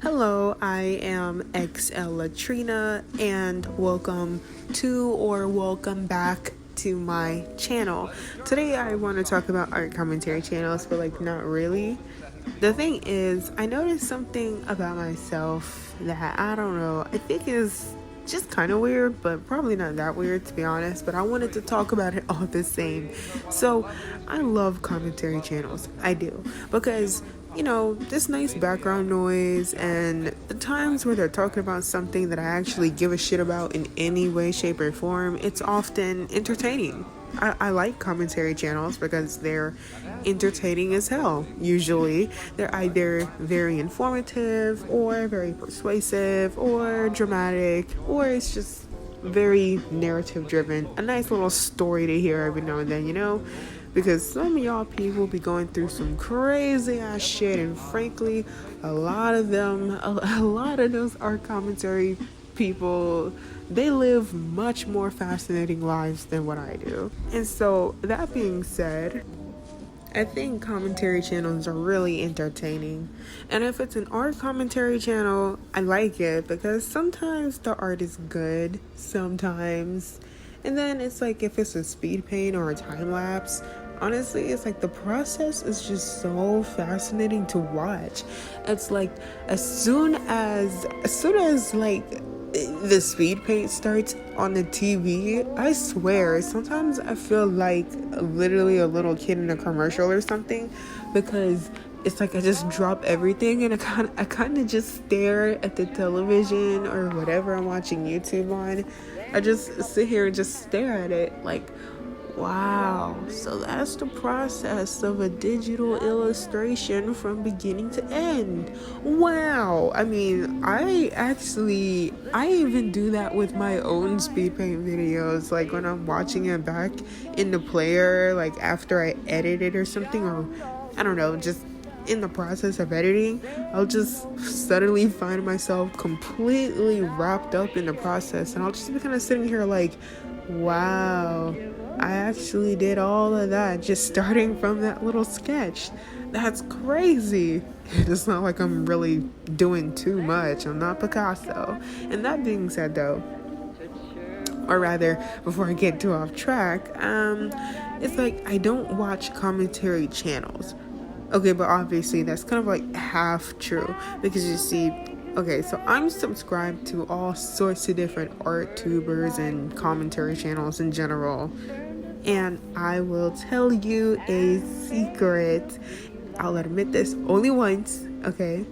Hello, I am reaaallllyyy and welcome back to my channel. Today I want to talk about art commentary channels, but not really. The thing is, I noticed something about myself that I don't know, I think is just kind of weird, but probably not that weird to be honest, but I wanted to talk about it all the same. So I love commentary channels. I do, because this nice background noise and the times where they're talking about something that I actually give a shit about in any way, shape, or form, it's often entertaining. I like commentary channels because they're entertaining as hell. Usually they're either very informative or very persuasive or dramatic, or it's just very narrative driven. A nice little story to hear every now and then, because some of y'all people be going through some crazy ass shit, and frankly a lot of those art commentary people, they live much more fascinating lives than what I do. And so that being said, I think commentary channels are really entertaining. And if it's an art commentary channel, I like it because sometimes the art is good, sometimes. And then it's if it's a speed paint or a time lapse, honestly, it's the process is just so fascinating to watch. It's as soon as the speed paint starts on the TV, I swear, sometimes I feel like literally a little kid in a commercial or something, because it's I just drop everything and I kind of just stare at the television or whatever I'm watching YouTube on. I just sit here and just stare at it wow, so that's the process of a digital illustration from beginning to end. Wow. I mean, I even do that with my own speed paint videos, when I'm watching it back in the player, after I edit it or something, or I don't know, just in the process of editing, I'll just suddenly find myself completely wrapped up in the process, and I'll just be kind of sitting here wow, I actually did all of that just starting from that little sketch. That's crazy. It's not like I'm really doing too much. I'm not Picasso. And that being said though, or rather, before I get too off track, it's I don't watch commentary channels. Okay, but obviously that's kind of half true, because you see, okay, so I'm subscribed to all sorts of different art tubers and commentary channels in general. And I will tell you a secret. I'll admit this only once, okay?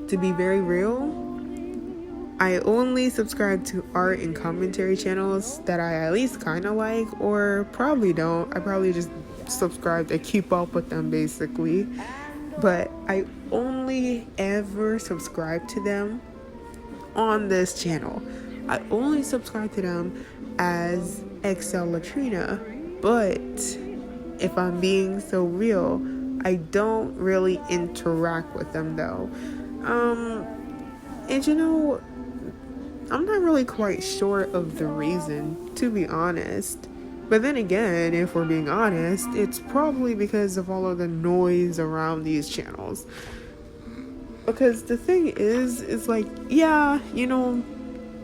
To be very real, I only subscribe to art and commentary channels that I at least kind of like, or probably don't. I probably just subscribe to keep up with them, basically. But I only ever subscribe to them on this channel. I only subscribe to them as reaaallllyyy. But if I'm being so real, I don't really interact with them though. And I'm not really quite sure of the reason, to be honest. But then again, if we're being honest, it's probably because of all of the noise around these channels. Because the thing is yeah,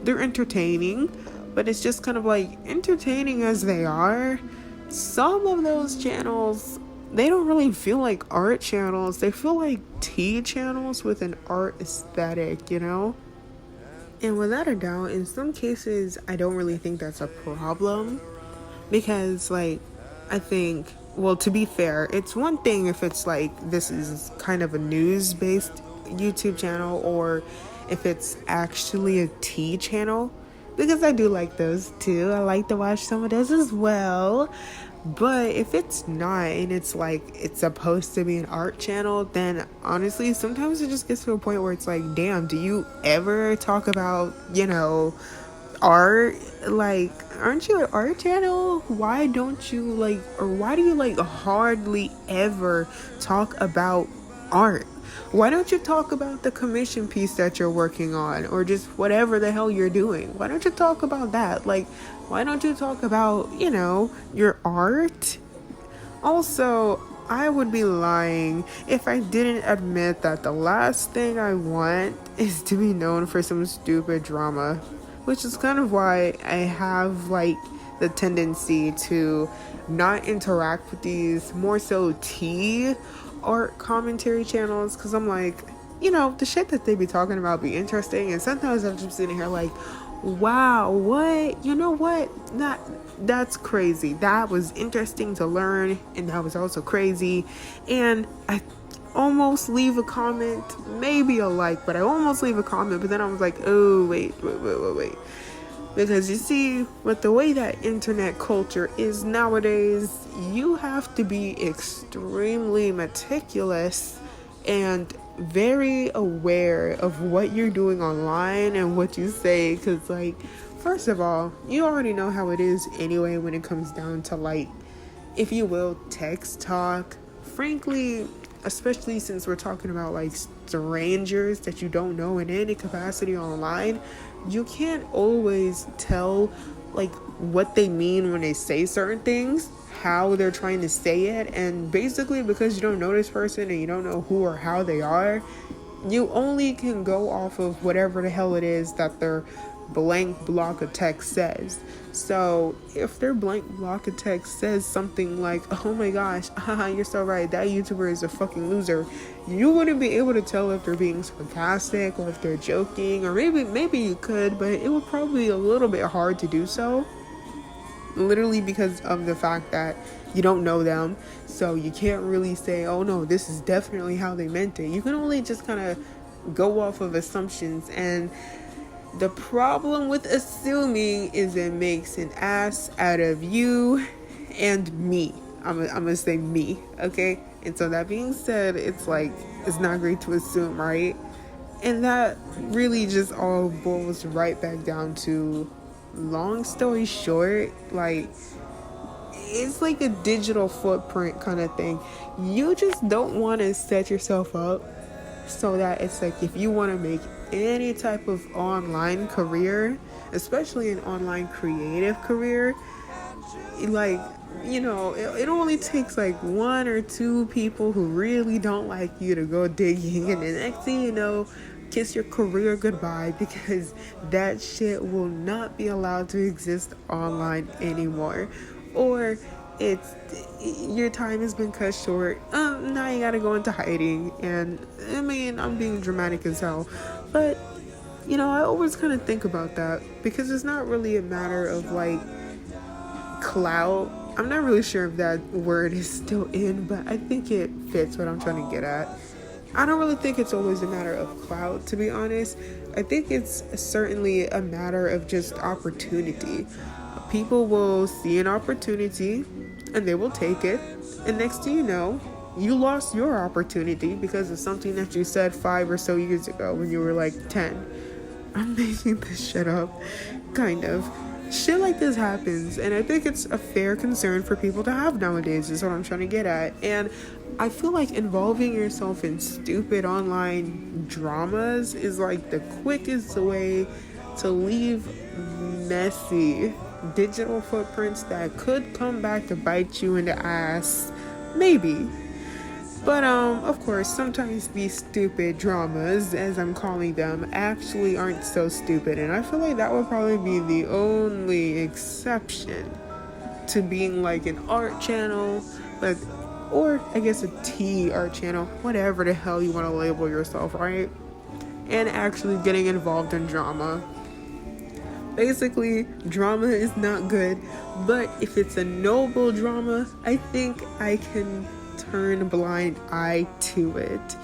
they're entertaining, but it's just kind of entertaining as they are. Some of those channels, they don't really feel like art channels. They feel like tea channels with an art aesthetic, And without a doubt, in some cases, I don't really think that's a problem. Because, I think, well, to be fair, it's one thing if it's this is kind of a news-based YouTube channel, or if it's actually a tea channel, because I do like those too. I like to watch some of those as well. But if it's not, and it's it's supposed to be an art channel, then honestly, sometimes it just gets to a point where it's damn, do you ever talk about, art? Aren't you an art channel? Why don't you or why do you hardly ever talk about art? Why don't you talk about the commission piece that you're working on, or just whatever the hell you're doing? Why don't you talk about that? Why don't you talk about, your art? Also, I would be lying if I didn't admit that the last thing I want is to be known for some stupid drama, which is kind of why I have like the tendency to not interact with these more so tea art commentary channels, because I'm like, the shit that they be talking about be interesting, and sometimes I'm just sitting here like, wow, what? You know what? That's crazy. That was interesting to learn, and that was also crazy. And I almost leave a comment, maybe a like, but I almost leave a comment, but then I was like, oh, wait. Because you see, with the way that internet culture is nowadays, you have to be extremely meticulous and very aware of what you're doing online and what you say, because like, first of all, you already know how it is anyway when it comes down to like, if you will, text talk. Frankly, especially since we're talking about like strangers that you don't know in any capacity online, you can't always tell like what they mean when they say certain things, how they're trying to say it. And basically, because you don't know this person and you don't know who or how they are, you only can go off of whatever the hell it is that their blank block of text says. So if their blank block of text says something like, oh my gosh, you're so right, that YouTuber is a fucking loser, you wouldn't be able to tell if they're being sarcastic or if they're joking, or maybe you could, but it would probably be a little bit hard to do so, literally because of the fact that you don't know them. So you can't really say, oh no, this is definitely how they meant it. You can only just kind of go off of assumptions, and the problem with assuming is it makes an ass out of you and me. I'm gonna say me, okay? And so that being said, it's like, it's not great to assume, right? And that really just all boils right back down to, long story short, like, it's like a digital footprint kind of thing. You just don't want to set yourself up so that it's like, if you want to make any type of online career, especially an online creative career, like, it only takes like one or two people who really don't like you to go digging, and the next thing you know, kiss your career goodbye, because that shit will not be allowed to exist online anymore. Or it's, your time has been cut short. Now you gotta go into hiding. And I mean, I'm being dramatic as hell, but I always kind of think about that, because it's not really a matter of like clout. I'm not really sure if that word is still in, but I think it fits what I'm trying to get at. I don't really think it's always a matter of clout, to be honest. I think it's certainly a matter of just opportunity. People will see an opportunity and they will take it, and next thing you know, you lost your opportunity because of something that you said 5 or so years ago when you were like 10. I'm making this shit up, kind of. Shit like this happens, and I think it's a fair concern for people to have nowadays, is what I'm trying to get at. And I feel like involving yourself in stupid online dramas is like the quickest way to leave messy digital footprints that could come back to bite you in the ass, maybe. But of course, sometimes these stupid dramas, as I'm calling them, actually aren't so stupid, and I feel like that would probably be the only exception to being like an art channel, like, or I guess a tea art channel, whatever the hell you want to label yourself, right? And actually getting involved in drama. Basically, drama is not good, but if it's a noble drama, I think I can turn a blind eye to it.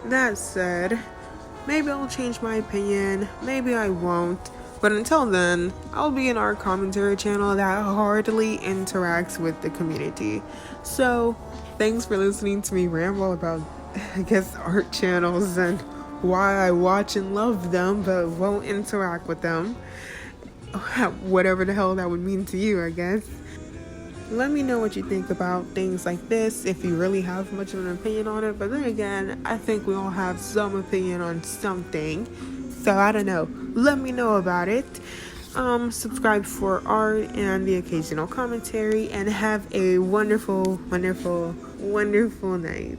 That said, maybe I'll change my opinion, maybe I won't, but until then, I'll be an art commentary channel that hardly interacts with the community. So, thanks for listening to me ramble about, I guess, art channels and why I watch and love them but won't interact with them. Whatever the hell that would mean to you, I guess. Let me know what you think about things like this, if you really have much of an opinion on it. But then again, I think we all have some opinion on something. So I don't know. Let me know about it. Subscribe for art and the occasional commentary, and have a wonderful, wonderful, wonderful night.